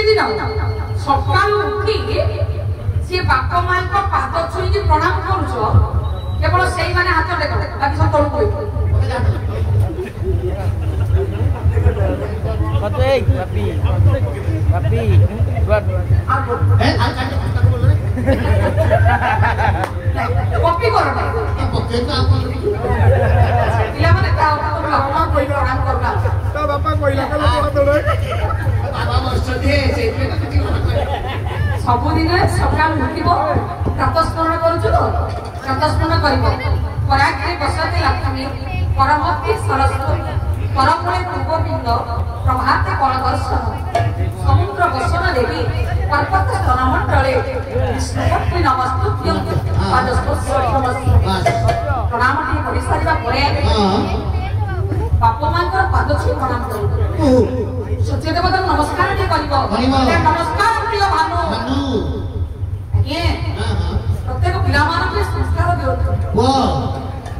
प्रतिदिन सकाल उठी सी बाप माँ को पाद छुई प्रणाम करुछ केवल से हाथ टेक बाकी सब तौक कॉपी कर सबुदिन सका उठब प्रातस्मरण करस्मरण कराग्रे बसते लक्ष्मी परमती सरस्वती परमणे पूर्वबिंद प्रभाते कलदर्शन समुद्र बसन देवी पर्वत स्तनमंडले विष्णुपत्नी नमस्तुभ्यं प्रणाम कर सारा बाप माँ पाद छुई प्रणाम कर सूर्य देवता नमस्कार नमस्कार प्रिय भानु प्रत्येक पिला संस्कार दियो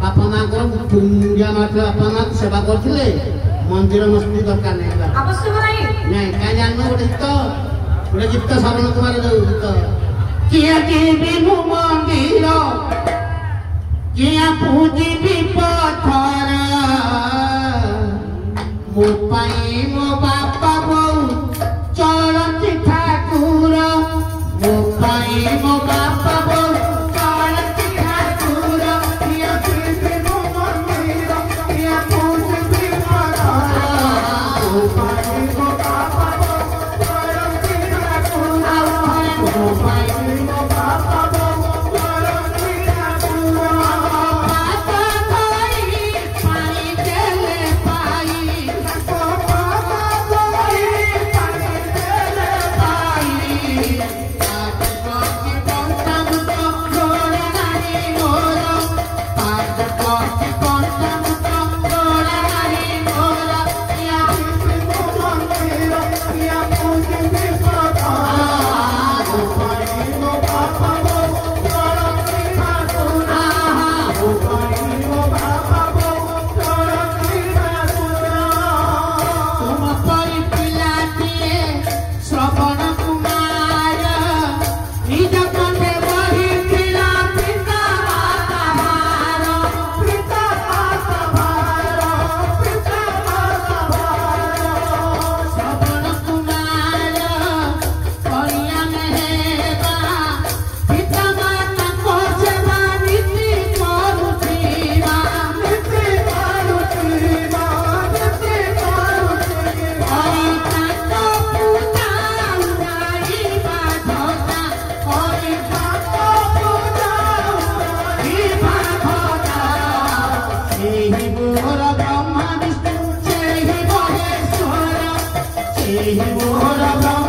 बाप माँ पूजा मात्र बापा माँ सेवा करते मंदिर मस्ती दरकार नहीं आवश्यक नहीं क्या जान गोटे गीत श्रवण कुमार जो गीत किया जीवि मंदिर किया पूजी पथर मो बापा बो चलती ठाकुर मो बापा बो चलती ठाकुर किया जीवि मंदिर किया पूजी पथर मो बापा बो चलती ठाकुर मो बापा बो चलती ठाकुर Hey,